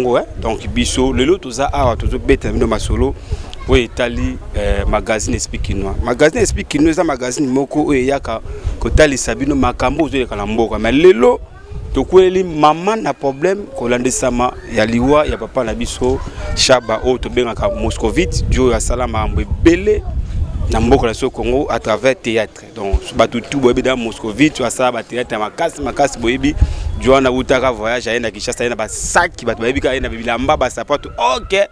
Congo, hein. Donc biso le lot ça a toujours bête no masolo oui tali magazine Esprit Kinois. Magazine Esprit Kinois ça magazine moko e yaka ko tali sabino makambo zo kana mboka mais lelo to kweli maman na problème ko landesama ya liwa ya papa na biso Chaba o to bengaka Moscovite jo ya salama ambe belé na mboka la Congo à travers théâtre. Donc batu tout boyebi dans Moscovite tu ça ba théâtre makasi boyebi jo na utaka voyage aenda Kinshasa aenda ba sac batu boyebi ka aenda bilamba ba sapato OK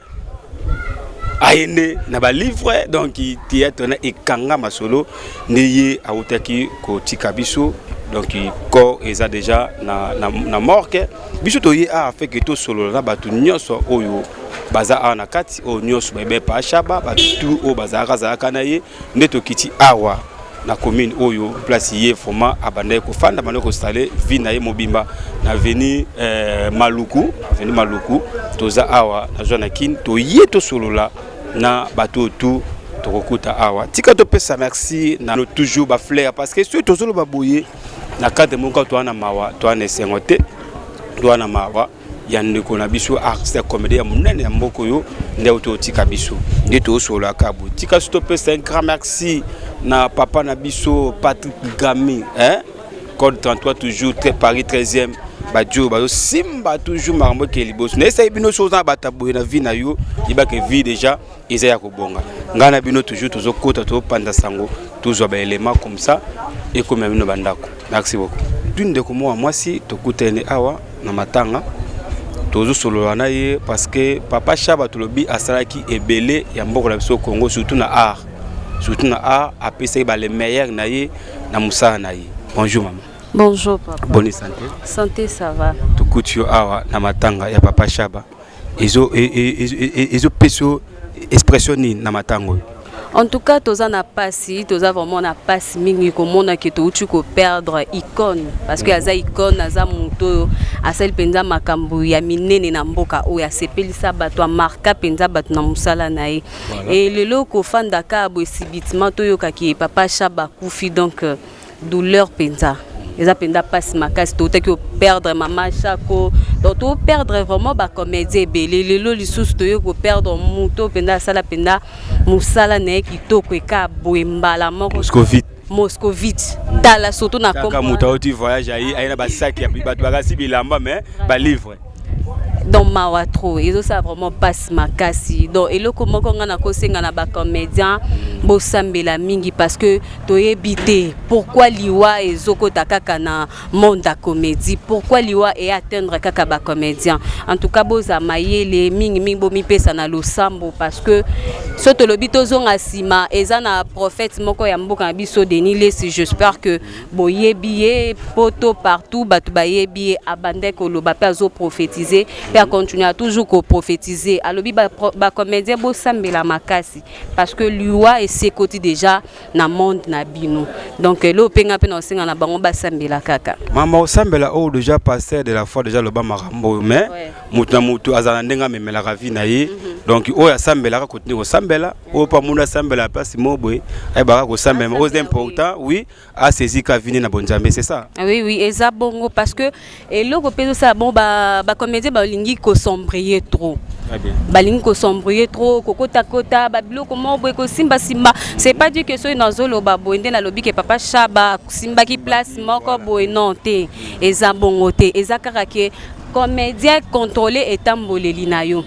aende na ba livre donc théâtre na ekanga masolo neye autaki ko tikabiso donc ko eza déjà na morgue biso to ye a fait que to solo na batu nyoso oyo baza ana kati o nyoso bebe pa Chaba batu o baza kaza kana ye ndeto kiti awa na commune oyo place ye format abandé ko fanda bande ko installer vie na ye mobimba na veni Maluku toza awa na zone kin to ye to solo la na bateau tout tokokuta awa tika to pesa merci na toujours ba flair parce que ceux tozolo ba boyer na cadre mon ka to na mawa to na sengote to na mawa ya ndeko na biso artiste comédien munene ya mboko yo nde to tika biso nde to solo akabu tika to pesa un grand merci na papa na biso Patrick Gami hein code 33 toujours très Paris 13e Badjo bazo simba toujours marambo ke liboso na esa bino chose na bataboye na vie na yo ibake vie déjà eza ya kobonga ngana bino toujours tozokota to panda sango toujours ba élément comme ça et comme bino bandako merci beaucoup d'une de comme moi si tokutene awa na matanga tozo solo na ye parce que papa Chaba tolobi asalaki ebele ya mboko la biso Congo surtout na art apesa ba les meilleurs na ye na musala na ye. Bonjour maman. Bonjour papa. Bonne santé. Santé ça va. Tukutio awa na matanga ya papa Chaba. Ezo peso expression ni na matango. En tout cas, toza na passi, toza vraiment na passi mingi komona ke to uti ko perdre icône parce que aza icône aza muto asel penza makambu ya minene na mboka o ya sepelisa bato marka penza bato na musala na ye. Et lelo ko fanda ka bo sibitement to yoka ki papa Chaba kufi donc douleur penza. Eza penda passe makasi to te ki perdre maman Chako donc to perdre vraiment ba comédie belé lelo lisusu to yo ko perdre muto penda sala penda musala na kitoko eka boembala moko Moscovite tala surtout na comme muta oti voyage aina ba sac ya bato bakasi bilamba mais ba livre donc mawa trop ezo ça vraiment passe makasi donc eloko moko nga na kosenga na ba comédien bo sambela mingi parce que toyebite pourquoi liwa ezoko takaka na monde da comédie pourquoi liwa et atteindre kaka ba comédien en tout cas boza mayele mingi bo mi pesa na losambo parce que soto lobito zonga sima eza na prophète moko ya mboka na biso Denis Lesi j'espère que boyebiye poto partout batu bayebiye abande ko loba pe azo prophétiser et continuer à toujours prophétiser alobi ba comédien bo sambela makasi parce que liwa et ses côtés déjà na monde na bino donc lo penga pe na singa na bango ba sambela kaka mama osambela o déjà passé de la fois déjà le ba marambo mais mutu azana ndenga memela ravi na ye donc o ya sambela ka continuer sambela o pa muna sambela place mobwe ay ba ko sambela aux important oui a saisi ka vini na bonjambe c'est ça oui eza bongo parce que eloko peso ça bon ba comédien ba lingi ko sombrier trop balingi ko sombrier trop kokota kota ba biloko mobwe ko simba c'est pas dire que so na zolo ba boende na lobi ke papa Chaba simba ki place moko boy non te eza bongo te eza kaka ke comédien contrôlé etamboleli na yo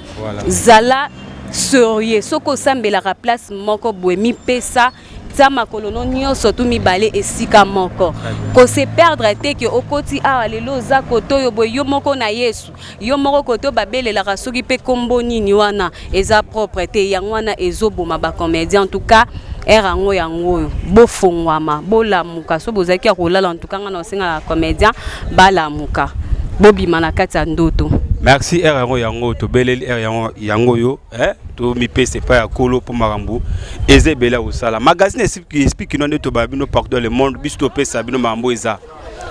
zala sérieux soko sambela ka place moko boy mi pesa Tama kolono nyonso tu mibale esika moko ko se perdre te ke okoti a lelo za koto yo boy yo moko na Yesu yo moko koto babelela ka soki pe kombo nini wana eza propre te yangwana ezoboma ba comédien en tout cas erango yango bofongwama bolamuka so bozaki ya kolala en tout cas ngana osenga la comédien balamuka bobima na kati ya ndoto. Merci erango yango to beleli yango yo to mi pese pa ya kolo po marambu ezebela osala magazine Esprit Kinois to babino partout dans le monde bisto pesa bino mambo eza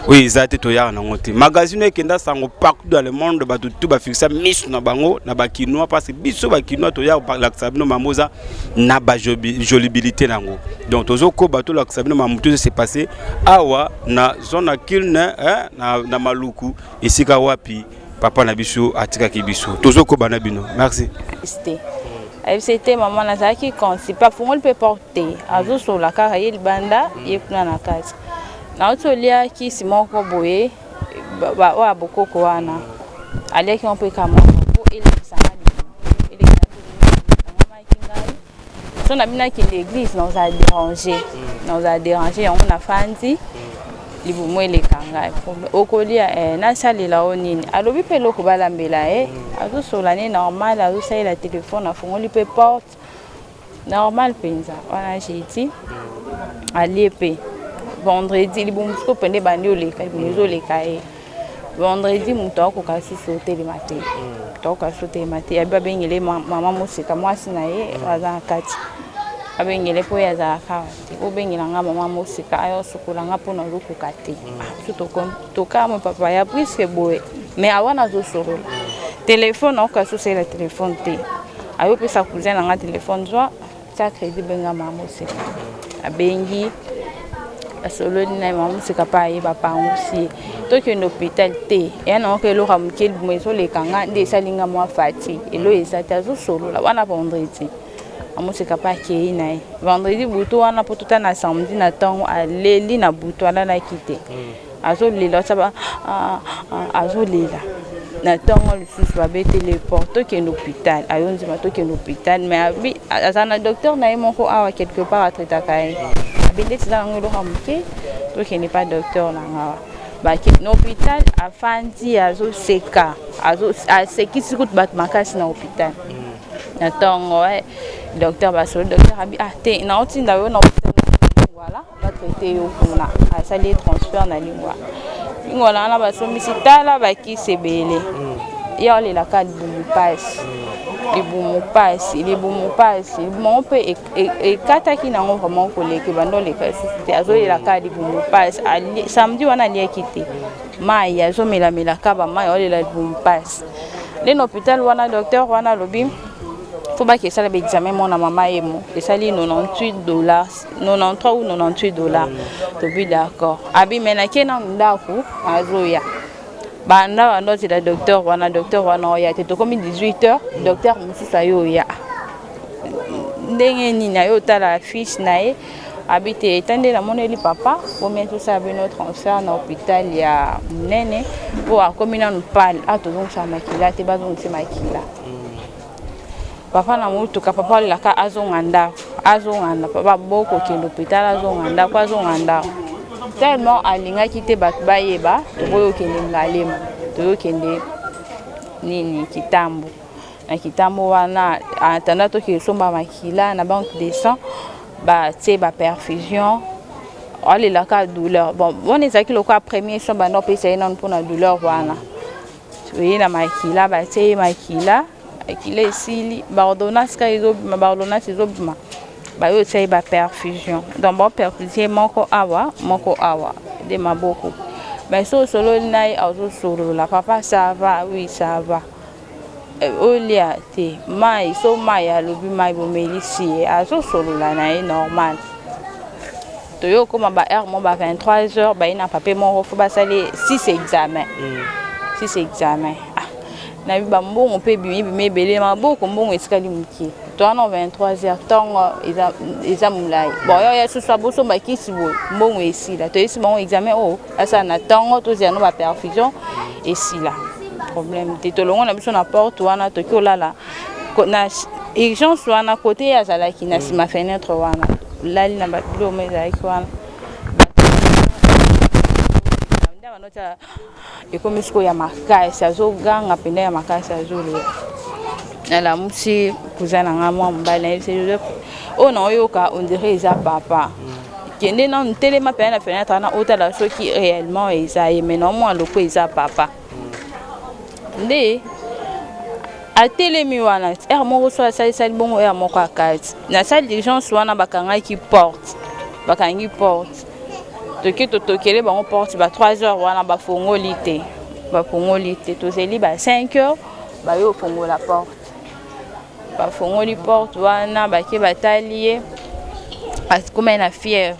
oui ezate to ya na ngote magazine kenda sango partout dans le monde ba tout ba fixa miss na bango na ba Kinois parce que biso ba Kinois to ya la sabino mamoza na ba jolibilité nango donc tozo ko bato la sabino mamuto se passé awa na zone kilne na Maluku isika wapi papa na biso atika ki biso tozo ko bana bino merci c'était maman na qui consi pas fongol peut porter azo sur la carrière banda yekuna na kazi na otolia ki simon ko boye wa bokoko wana allait qui on peut kama pour il sana il on a bien qui l'église nous a dérangé on a fandi libumwe le kanga okolia na sali la onini alobi pe loko balambela azo solane normal azo sai la téléphone a fongoli pe porte normal penza wana jiti aliepe vendredi libumsko pende bandi le ka libumezo le kae vendredi mutoko kasi sauter le matin toka sauter le matin ya babengele mama musika mwasi na ye aza kati abengele po ya za ka obengela nga mama musika ayo sukula nga pona luku kate to kama papa ya presque boy mais awana zo soro téléphone o ka so c'est le téléphone te ayo pesa cousin nga téléphone zo ta crédit benga mama musika abengi asolo na mama musika pa ye ba pa musi to ke no hôpital te ya na ke lo ramkel mweso le kanga de salinga mwa fati elo esata zo soro la wana vendredi amusika pa ke ina vendredi buto wana potuta na samedi na temps aleli na buto ala na kite azo lela saba azo lela na temps le fils va bete les portes que l'hôpital ayonzi mato que l'hôpital mais abi azana docteur na yemoko awa quelque part à traiter kai abinde tsana ngolo hamuke to que n'est pas docteur na ngawa ba ki l'hôpital afandi azo seka azo asekisi kut bat makasi na hôpital Attends, ouais, docteur Basso, docteur Abi, t'es non, tu n'as pas voilà, va traiter au fond là, à ça les transferts dans les mois. Voilà, on a Basso, mais c'est là, bah qui c'est belé. Il y a les lacades de les boum passe, mon peu et kata qui n'a vraiment collé que bando les capacités, azo les lacades de boum passe. Samedi on a lié quitté. Maï, azo la kaba, maï, on les boum passe. Les hôpital, on a docteur, on a lobby. Faut pas que ça l'examen mon maman et moi et ça li $98 93 ou $98 to be d'accord abi mena kena ndaku azoya banda wana c'est le docteur wana ya te comme 18h docteur musisa yo ya ndenge nini yo tala fiche nae habité etande la moneli papa pour mettre ça bino transfert na hôpital ya nene pour akomina nupal atozong sa makila te bazong se makila papa na mutuka papa laka azonganda papa boko ke l'hôpital azonganda kwa azonganda tellement alinga kite bat bayeba boyo kende ngalema to kende nini kitambo na kitambo wana atanda to ke somba makila na banque de sang ba tse ba perfusion ali laka douleur bon on ezaki lokwa premier somba no pesa ina mpona douleur wana oui na makila ba tse makila akile esili baordonnance ka ezobima baordonnance ezobima bayo tsayi ba perfusion donc ba perfusion moko awa de maboko mais so solo nai azo solo la papa ça va oui ça va olia te mai so mai alobi mai bomelisi azo solo la nai normal to yo koma ba heure mo ba 23h ba ina papier mo fo ba sali 6 examens na biba mbongo pe bimi belé maboko mbongo esikali mukie to ana 23h tongo eza mulai bon yo ya susa boso makisi bo mbongo esila to esi mbongo examen asa na tongo to zeno ba perfusion esila problème te to longo na biso na porte wana to kiolala na urgence wana côté ya zalaki na sima fenêtre wana lali na ba bilo meza wana nota ekomisko ya makasi azoganga penda ya makasi azole ala musi kuzana ngamwa mbala c'est Joseph na oyoka on dirait eza papa kende na ntelema pena na fenêtre na otala soki réellement eza mais non moi loko eza papa nde atelemi wana moko so sali bongo moko akati na salle d'urgence wana bakangi porte tokele bango porte ba 3h wana ba fongoli te tozeli ba 5h ba yo fongola porte ba fongoli porte wana ba ke batalier parce que na fièvre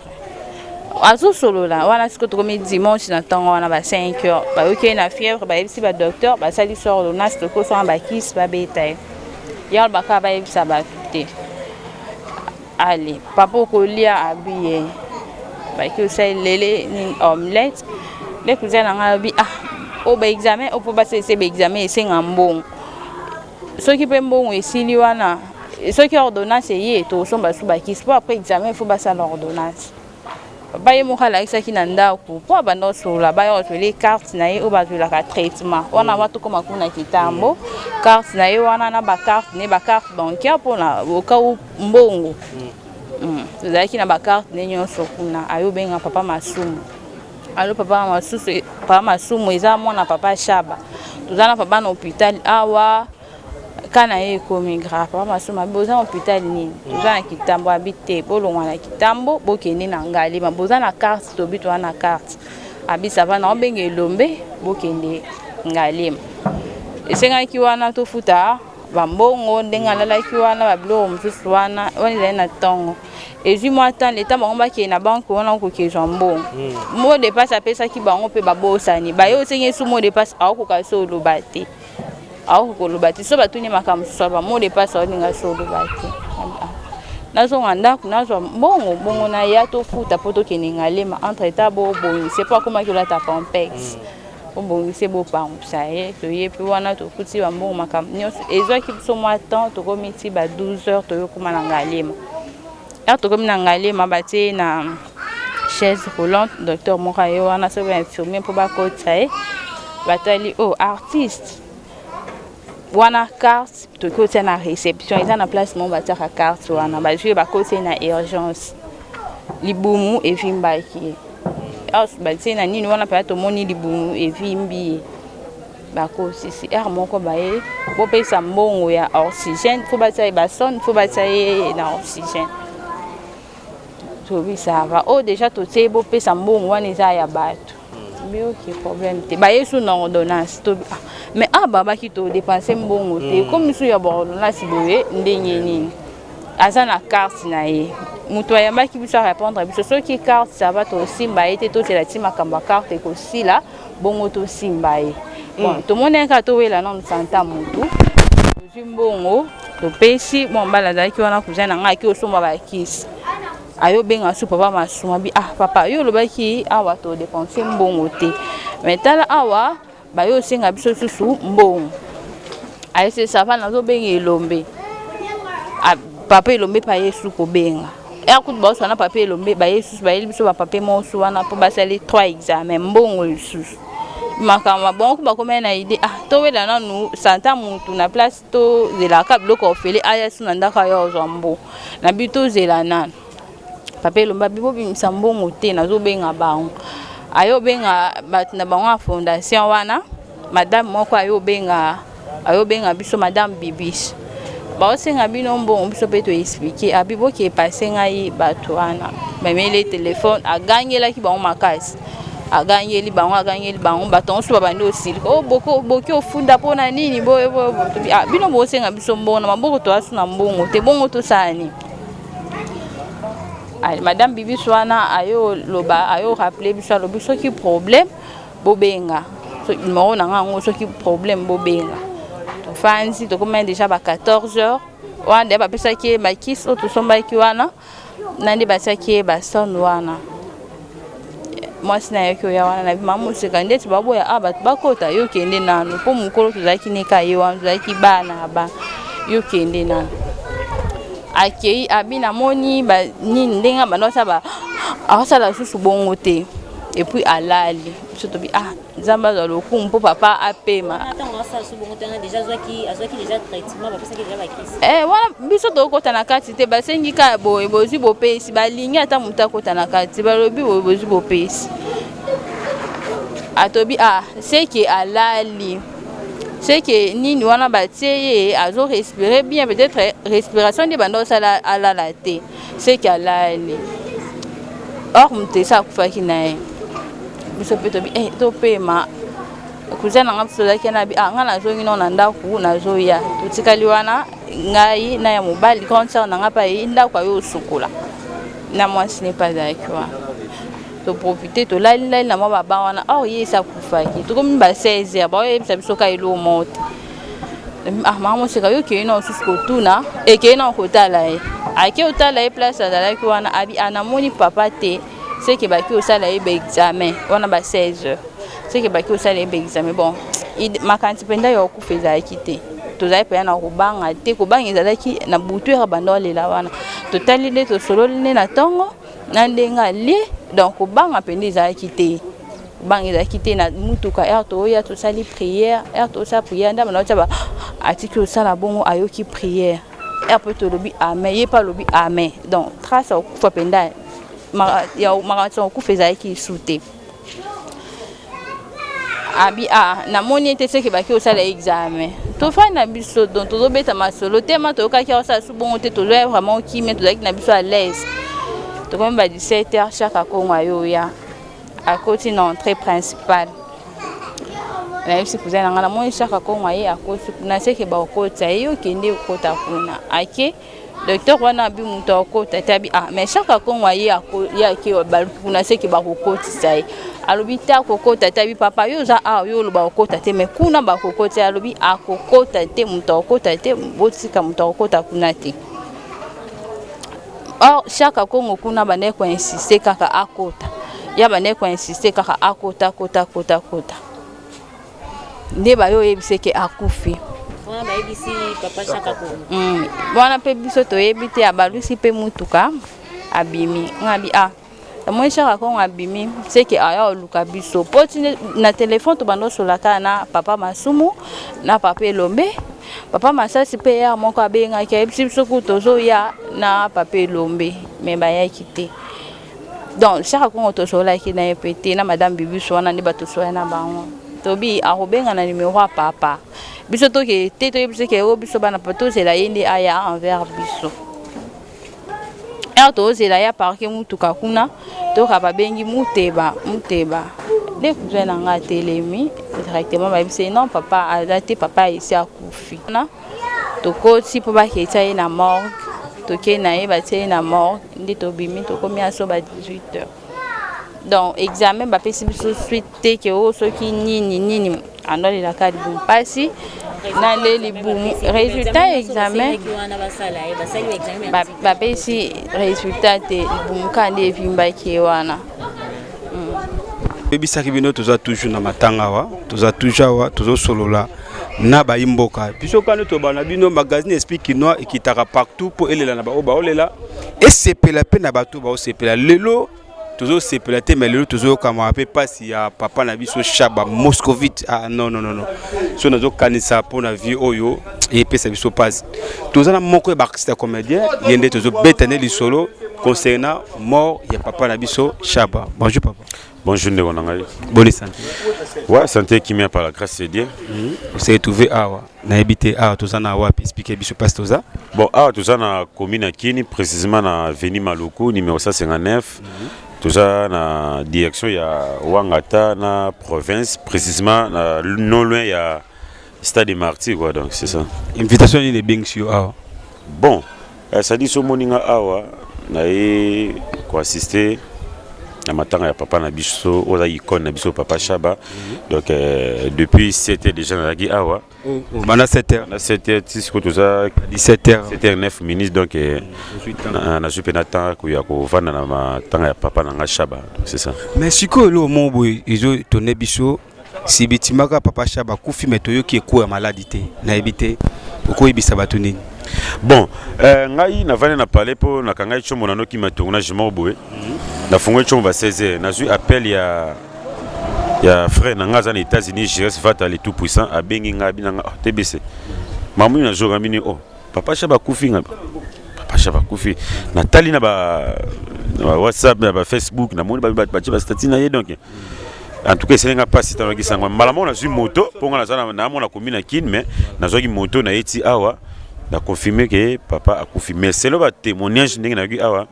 azo solo là wana siko to comme dimanche na temps wana ba 5h ba OK na fièvre ba yebisi ba docteur ba sali sort le nas to ko so ba kiss ba beta ya ba ka ba yebisa ba te allez papa ko lia habillé ba ki osai lele ni omelette les cousins na bi o ba examen o po ba se ba examen c'est ngambon ce qui peut mbongo esili wana ce qui ordonnance yé to so ba su ba kiss po après examen il faut ba ça l'ordonnance baye mo khala isa kinanda ku po abando sola baye o les cartes na ye o ba la ka traitement wana watu koma kuna kitambo carte na ye wana na ba carte ne ba carte bancaire pour na oka mbongo zaki na ba carte ne nyonso kuna ayo benga papa masumu alo papa masumu eza mona papa shaba tuzana papa na hôpital awa kana ye komi grave papa masuma boza hôpital nini boza na kitambo habite bolongwa na kitambo bokende na ngalema boza na carte to bitwa na carte abisa bana obenge lombe bokende ngalema esenga ki wana to futa bambongo ndenga lala ki wana bablo msusu wana wani na tongo ezui moi tant l'état bango ba ki na banque wana ko ke jambon mo de passe apesa ki bango pe babosani bayo senye su mo de passe ako ka solo bate au ko lobati so batuni makamu so ba mo de passe o ninga so lobati nazo nganda kunazo bongo na ya to futa poto keninga lema entre ta bo c'est pas comment que la ta pompex bon c'est beau pa ça to ye puis wana to futi ba bongo makamu nyos ezo ki so moi temps to komiti ba 12h to yo kuma na ngalema ya to komina ngalema bati na chaise roulante docteur Morayo wana so ba infirmier pour ba kota batali artiste wana carte to côté na réception ils en place mon bâtir à carte wana ba jouer ba côté na urgence libumu et vimbaki os ba tina nini wana pa to moni libumu et vimbi ba ko sisi moko ba e bo pesa mbongo ya oxygène faut ba ba son faut ba na oxygène to bi ça va déjà to te bo pesa mbongo wana za ya bato mais ok problème te ba yesu na ordonnance to mais baba qui to dépenser mbongo te comme su ya ordonnance boye ndenye nini aza na carte na ye muto ya ba ki biso répondre biso so ki carte ça va to simba ete to te la tima kamba carte ko sila bongo to simba ye bon to mona ka to wela na santa mutu zimbongo to pesi bon bala za ki wana kuzana nga ki osoma ba kisi ayo benga su papa masuma bi papa yo lo baki awa to dépenser mbongo te mais tala awa ba yo singa biso susu mbongo ayo se sava na zo benga elombe papa elombe pa yesu ko benga ku ba so na papa elombe ba yesu ba biso ba papa mo so wana po ba sali 3 examen mbongo susu makama bon ko ba ko mena idée to wela na nu santa mutu na place to de la cap loko ofele aya su na ndaka yo zombo na bito zela nana papa elomba bibo bimisa mbongo te na zo benga bango ayo benga bat na bango fondation wana madame moko ayo benga biso madame bibis ba osenga bino mbongo biso pe to expliquer abibo ki passé ngai bato wana memele téléphone agangela ki bango makasi agangeli bango baton so babandi osili boki ofunda pona nini boye bino bosenga biso mbongo na maboko to asu na mbongo te bongo to sani madame bibi swana ayo loba ayo rappeler biso lo biso ki problème bobenga so numéro na ngo so ki problème bobenga to fanzi to comme déjà ba 14h wande ba pesa ki ba kiss to somba ki wana nandi ba saki ba son wana moi sina yo ya wana na mamu sekande ti babo ya bakota yo kende nanu po mukolo to zaki ne ka yo wan zaki bana ba yo kende nanu akei abina moni ba ni ndenga banosa ba asala susu bongo te et puis alali surtout bi zamba za lokumu po papa apema attends asala susu bongo te déjà azwaki déjà traitement ba pesa ki déjà ba kisi wana biso to kota na kati te ba sengi ka boye bozi bopesi ba lingi ata muta kota na kati ba lobi bozi bopesi atobi c'est que alali c'est que nini wana batie azo respirer bien peut-être respiration de bando sala ala la té c'est qu'alali or mte sa kufa kinae biso peto bi to pema kuzana ngapso la kana bi ngana zo ngino na ndaku na zo ya tutikali wana ngai na ya mobali concert na ngapa yi ndaku ayo sukula na moi ce n'est pas d'accord to profiter to la na mwa ba wana oh yesa kufaki to komi ba 16h ba yebisa biso ka ilo moto maman seka yo ke ina osusko tuna e ke ina kotala e ake otala e place azala ki wana abi anamoni papa te c'est que baki osala e be examen wana ba 16h c'est que baki osala e be examen bon makanti penda yo kufeza ekite tozali pe na kubanga te kubanga ezalaki na butu ya bando lela wana totali de to solo ne na tongo na ndenga li donc kubanga penda ezalaki te kubanga ezalaki te na mutuka erto ya to sali prière erto sa prière ndama na taba atiki osala bongo ayoki prière erpo to lobi amen ye pa lobi amen donc trace okufa penda ya makanti okufeza ezalaki sute abi na moni te ce que baki osala examen to fa na biso donc to beta masolo tema to ka ki osala su bongo te to lèvre vraiment qui met to zaki na biso à l'aise to comme ba 17h chaque akongo ayo ya à côté na entrée principale na bisi kuzana ngana moni chaque akongo aye à côté na ce que ba okota yo kende okota kuna ake docteur wana bi muto okota tabi mais chaque akongo aye ya ki ba kuna ce que ba okoti sai alobi ta kokota tabi papa yo za yo loba kokota te me kuna ba kokota alobi akokota te muto kokota te botika muto kokota kuna te chaque kongo kuna bane ko insister kaka akota ya bane ko insister kaka akota kota nde ba yo yebise ke akufi wana ba yebisi papa chaque kongo wana pe biso to yebite abalusi pe mutuka abimi ngabi moi chaque kon abimi c'est que aya oluka biso poti na téléphone to bando solaka na papa Masumu na papa Elombe papa Masasi pe ya moko abenga ke biso kutozo ya na papa Elombe mais ba ya kité donc chaque kon to sola ki na epete na madame Bibi so na ndi bato so na bango to bi a robenga na numéro ya papa biso to ke te to biso ke biso bana poto c'est la yende aya envers biso to zela ya parke mutuka kuna to kaba bengi muteba ne kuzena nga telemi directement ba bise non papa alati papa ici akufi na to ko si po ba ke tsaye na morgue to ke na e ba tsaye na morgue ndi to bimi to komi aso ba 18h donc examen ba pesi biso suite te ke o so ki nini andole la kadi bu pasi na leli boum résultat examen ba pesi résultat te boum kande vimba ki wana bebisaki bino toza toujours na matanga wa toza toujours wa tozo solola na ba imboka biso kande to bana bino magazine explique kinois ekitaka partout pour elela na ba olela et sepela pe na bato ba sepela lelo tozo sepela te mais lelo tozo kama pe pasi ya papa na biso Chaba Moscovite non so nazo kanisa pour na vie oyo et pesa biso passe toza na moko ba artiste comédien yende tozo betane li solo concernant mort ya papa na biso Chaba. Bonjour papa. Bonjour Ndegonangai. Bonne santé. Ouais, santé qui m'est par la grâce de Dieu. Vous s'est trouvé na habité toza na wapi expliquer biso passe toza. Bon, toza na commune Kini précisément na Avenue Maloko numéro 159. Toza na direction ya Wangata na province précisément non loin ya Stade des Martyrs quoi donc c'est ça. Invitation ni les bings sur Bon, ça dit so moninga awa na ko assister na matanga ya papa na biso oza icône na biso papa Chaba donc depuis 7h déjà na lagi awa bana 7h na 7h tisiko toza 17h 7h9 minutes donc na jupe na temps ko ya ko vanda na matanga ya papa na nga Chaba c'est ça. Mais siko lo mombo izo toné biso si bitimaka papa Chaba kufi metoyo ki ko ya maladie na ebité oko ibisa bato nini. Bon ngai na vane na parler po na kanga chombo na noki matongona jimo boye na fungwe chombo ba 16h na zu appel ya frère na ngaza na États-Unis Jires Vata le tout puissant a bengi ngabi na TBC mamu na joga mini papa Chaba kufi papa Chaba kufi na tali na ba WhatsApp na ba Facebook na moni ba statut na ye donc en tout cas c'est nga pas sita ngi sangwa malamo na zu moto ponga na zana na mona commune Kin mais na zogi moto na eti awa na confirmer que papa a confirmé c'est le témoignage ndenge na awa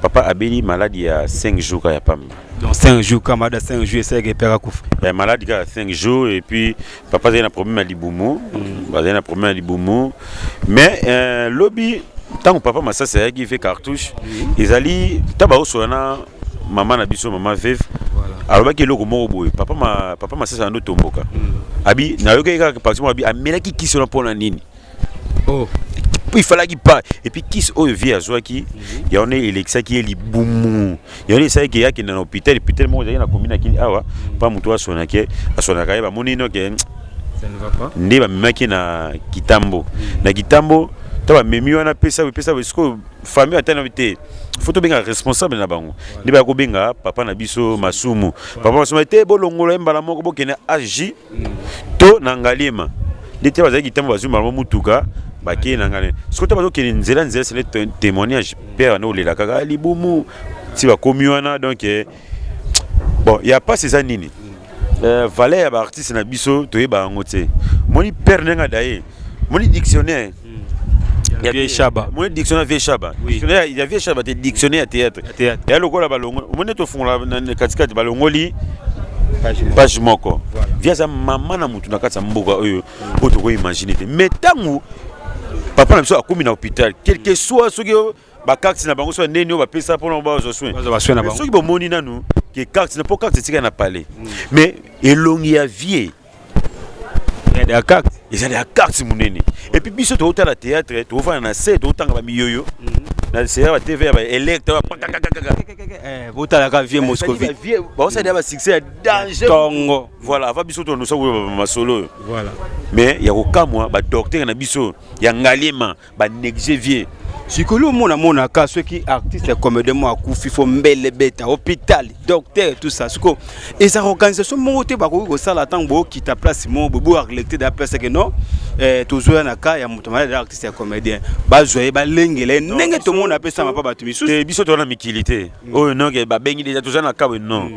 papa a béni maladie ya 5 jours ya pam donc 5 jours comme à 5 jours c'est que père a kufa maladie ka 5 jours et puis papa a un problème à libumu un problème à libumu mais lobby tant que papa massa c'est qui fait cartouche ils allient taba osona maman na biso maman veuve alors que loko moko boy papa masasa ndo tomboka abi na yoka ka parti mo abi amelaki kiso na pona nini oh il fallait qu'il pas et puis qui au vie à joie qui il y en a Alexa qui est libumu il y en a ça qui est dans l'hôpital moi j'ai na commune qui awa pas muto asona ke asona ka ba monino ke ça ne va pas ndi ba maki na kitambo na kitambo taba memi wana pesa parce que famille atana vite photo benga responsable na bango ndi ba ko benga papa na biso masumu papa masumu te bolongola mbala moko bokena agi to na ngalima ndete bazaki kitambo bazuma mutuka baki nangane sikoto bazo ke nzela c'est le témoignage père no lela kaka libumu ti ba komi wana donc bon il y a pas ces années valeur ba artiste na biso to yeba ngote moni père nenga daye moni dictionnaire il y a vieux chaba moni dictionnaire vieux chaba dictionnaire il y a vieux chaba te dictionnaire théâtre et lokola balongo moni to fungola na katikati balongoli page moko via za mama na mutu na kati mboka oyo oto ko imaginer mais tangu papa na biso akomi na hôpital quel que soit ce que ba carte na bango so ndeni ba pesa pour ba zo soin na bango soki bomoni nanu que carte na po carte tika na palais mais elongi ya vie il y a des cartes il y a des cartes munene et puis biso to hôtel théâtre to va na set to tanga ba miyoyo na c'est ba TV ba elect ba botala ka vie Moscovite ba ça ba succès danger tongo voilà va biso to no so ba solo voilà mais ya ko kamwa ba docteur na biso ya ngalima ba négliger vie sikolo mona ka ceux qui artistes comédien mo akufi fo mbele beta hôpital docteur tout ça siko et ça organisation mo te ba ko sala tango qui ta place mo bo arlecter da place que non toujours na ka ya muto malade artiste comédien ba joyer ba lengele ndenge to mona pesa ma pa ba tumisu te biso to na mikilité oh non que ba bengi déjà toujours na ka non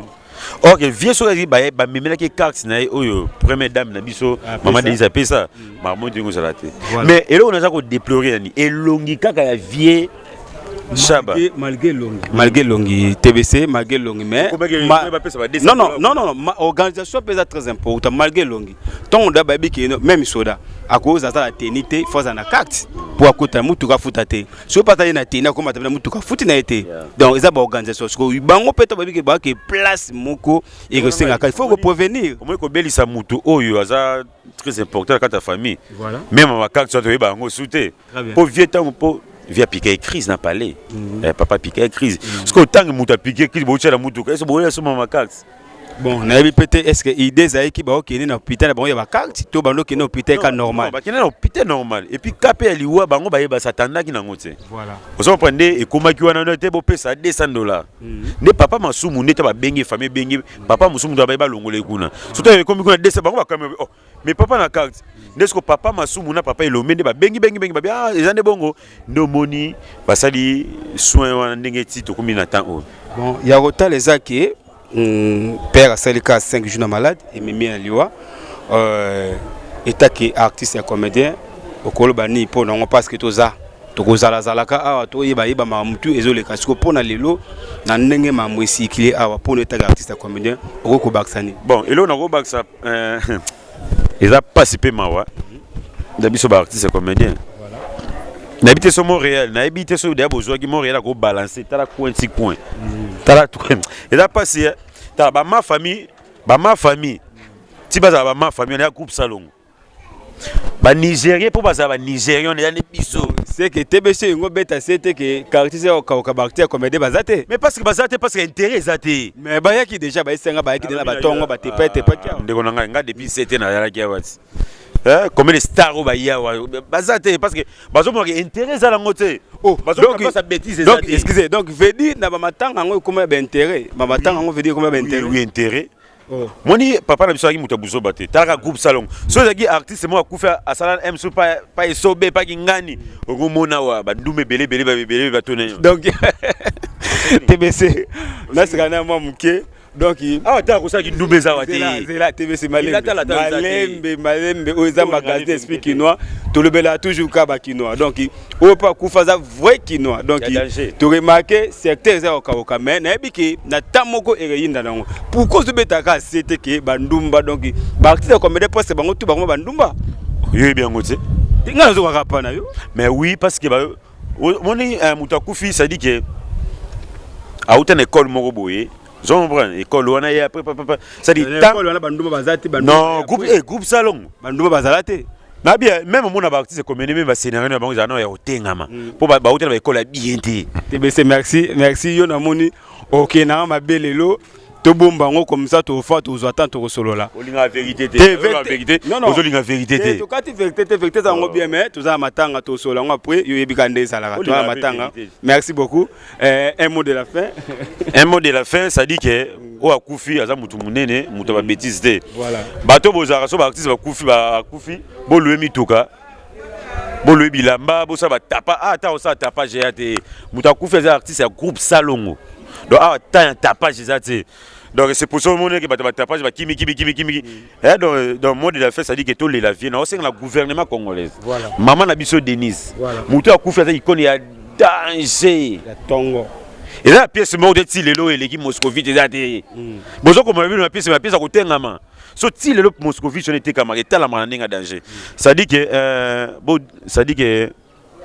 ok vieux so ba memela ke carte na oyo première dame na biso maman Denise pesa maman dingo salate mais elo on a ko déplorer ni elongi kaka ya vieux chaba malgré longi TBC malgré longi mais non organisation pesa très important malgré longi ton da ba biki même soda à cause de la ténité faut na carte pour akota mutuka futate so pata na téna comme na mutuka futi na été donc ils a ba organisation parce que bango peta ba biki ba ke place moko et que c'est il faut prévenir comment ko belisa mutu oyo aza très important dans ta famille voilà même ma carte so to ba ngo souté pour vieux temps pour via piquer crise na palais papa piquer crise parce que tant que muta piquer crise bo tshela mutuka est-ce bo so ma carte bon na peut est-ce que idée za ki ba okene na hôpital ba ya ba carte to bando ke na hôpital ka normal ba kene na hôpital normal et puis kapé ali wa bango ba yeba satanda ki na ngote voilà oso prendre et komaki wana no te bo pesa $200 ne papa masumu ne te ba bengi famille bengi papa masumu to ba yeba longole kuna surtout comme kuna $200 bango ba quand même oh mais papa na carte n'est-ce que papa masumu na papa elomé ne ba bengi ba ezande bongo ndo moni basali soin wana ndenge ti to komi na temps bon ya rota les aki père Salika 5 jours malade et mimi na liwa état qui artiste et comédien au kolobani pour non parce que toza tokozala zalaka awa to yeba mamutu ezoleka siko pona lelo na ndenge mamwesi kili awa pour état artiste et comédien oko baksani bon elo na ko baksa ils a participé mawa d'abiso ba artiste et comédien voilà n'habite sur Montréal n'habite sur des besoins qui Montréal a ko balancer tala coin tala tout et là passé ta ba ma famille ti baza ba ma famille on a groupe salon ba Nigérien pour baza ba Nigérien on est biso c'est que TBC ngo beta c'était que caractère au caractère comédie bazate mais parce que intérêt zate mais ba yaki déjà ba isenga ba yaki de la batongo ba tepete ndeko nanga nga depuis c'était na yala kia wati comme les stars au baya bazate parce que bazo mo intérêt za langote oh donc ça bêtise donc excusez donc veut dire na ba matanga ngo comme ba intérêt ba matanga ngo veut dire comme ba intérêt oui intérêt moni papa na biso aki muta buzo bate taka groupe salon so zaki artiste mo akufa asala MC pas esobe pas kingani okomona wa bandume belé batone donc TBC na sikana mo muke donc ta ko saki ndumbe za wate zela TBC malembe oza magazine explique kinois to lebela toujours ka ba kinois donc o pas kufa za vrai kinois donc to remarquer secteur za okaoka mais na biki na tamoko ereyinda nango pourquoi to betaka c'était que bandumba donc ba artiste comme des postes bango tout bango bandumba yo bien ngote ngana zo ka na yo mais oui parce que ba moni mutakufi ça dit que a une école moko boye zo comprendre école wana ya après papa ça dit école wana banduma bazati non groupe salon banduma bazalate na bien même mon artiste comme même ba scénario na bango zano ya otengama po ba hôtel ba école bien té TBC merci yo na moni OK na mabelelo to bomba ngo comme ça to fa to attend to solo là olinga vérité té la vérité ozolinga vérité té to kati vérité za ngo bien mais to za matanga to solo ngo après yo yebika nde sala to matanga merci beaucoup un mot de la fin un mot de la fin ça dit que o akufi aza mutu munene mutu ba bêtise té voilà bato bozara so ba artiste ba kufi bo loué mituka bo loué bilamba bo sa ba tapa ata o sa tapa géate mutu akufi aza artiste ya groupe Salongo donc tant tapage géate. Donc c'est pour ça que tu as tapage kimi. Et donc mot de la fête ça dit que tout la vie non c'est le gouvernement congolais. Voilà. Maman na biso Denise. Voilà. Mutu akufi ça il y a danger. La tongo. Et là la pièce mort de Tilelo et l'équipe Moscovite ezate. Bozo comme la pièce à côté ngama. So Tilelo Moscovite on était camarade ta la mananga danger. Ça dit que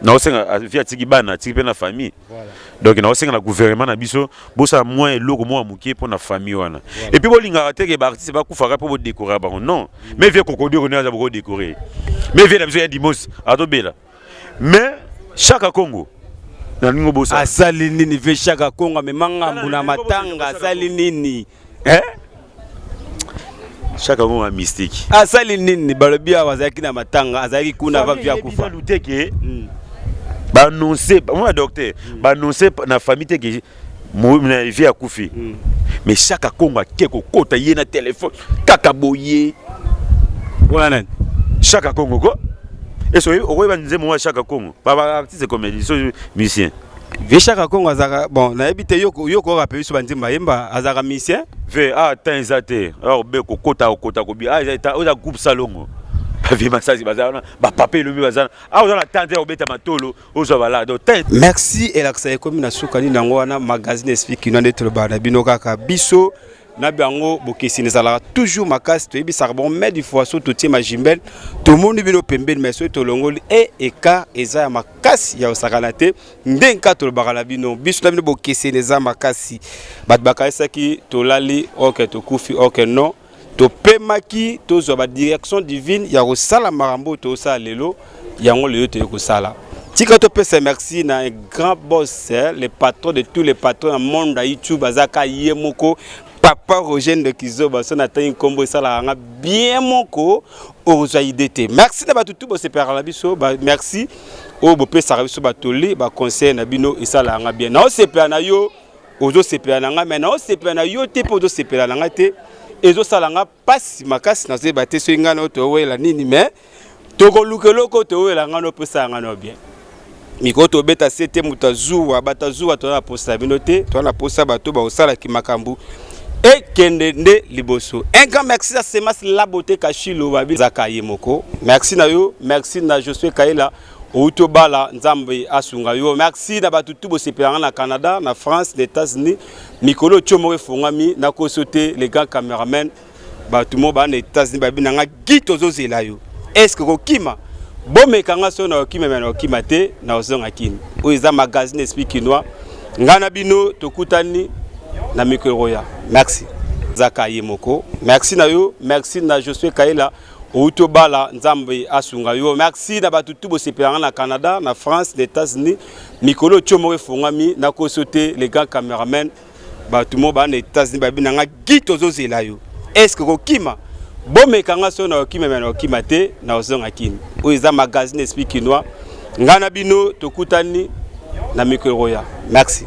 na osenga via tikibana tikipena famille. Voilà. Donc na osenga na gouvernement na biso bosa moins eloko mo amukie pour na famille wana. Voilà. Et puis bolinga rateke ba artiste ba kufaka pour décorer ba non. Mais vieux kokodi on a beaucoup décorer. Mais vieux na biso ya dimos atobela. Mais chaque Congo na ningo bosa asali nini ve chaque Congo me manga mbuna matanga asali nini chaque Congo a mystique. Asali nini balobi awazaki na matanga azaki kuna va via kufa. Ba annoncer moi docteur ba annoncer na famille que na vie à Koufi mais chaque Congo keko kota yena téléphone kaka boye voilà chaque Congo ko et so o ba nze moi chaque Congo ba artiste comédie so musicien ve chaque Congo azaka bon na ebite yoko rappeli so banzimba yemba azaka musicien ve tanzate alors be ko kota ko bi o groupe Salongo merci et la comme na sukani nango wana magazine explique na ndetelo bana bino kaka biso na bango bokesi nezala toujours makasi to ebisa bon mais du fois so to tie majimbel to monde bino pembeni mais so to longoli et ka eza ya makasi ya osakana te ndenka to bakala bino biso na bino bokesi nezala makasi bat bakasa ki to lali OK to kufi OK non to pemaki to zo ba direction divine ya ko sala marambo to sa lelo yango lelo to ko sala tika to pesa merci na un grand boss le patron de tous les patrons dans monde à YouTube azaka yemoko papa Roger de Kizoba son atteint combo sala nga bien moko ozo idete merci na batutu bo se par la biso merci o bo pesa biso batoli ba conseil na bino esala nga bien na o se pe na yo ozo se pe na nga mais na o se pe na yo te po ozo se pe na nga te ezo salanga pasi makasi na ze baté so ngana to wela nini mais to ko lukeloko to wela ngano pesa ngano bien miko to beta sete mutazuwa batazuwa to na posta binote to na posta bato ba osala ki makambu et kende nde liboso un grand merci à Semas la beauté kashilo babi zakaye moko merci na yo merci na Josué Kaila Outobala Nzambe asunga yo merci na batutu bo sepelanga na Canada na France les États-Unis Mikolo Tchomore fongami na ko sauter les grands caméramen batu mo ba na États-Unis ba binanga gitozo zela yo est-ce que kokima bomé kanga so na okima na okima te na ozonga kini o eza magazine explique kinois ngana bino tokutani na mikoro ya merci zakaye moko merci na yo merci na Josué Kaila Outobala Nzambe asunga yo merci na batutu bo sepelanga na Canada na France les États-Unis Mikolo Tchomore fongami na ko sauter les grands caméramen batu mo ba na États-Unis ba binanga gitozo zela yo est-ce que kokima bomé kanga so na okima na okima te na ozonga kini o eza magazine explique kinois ngana bino tokutani na mikoro ya merci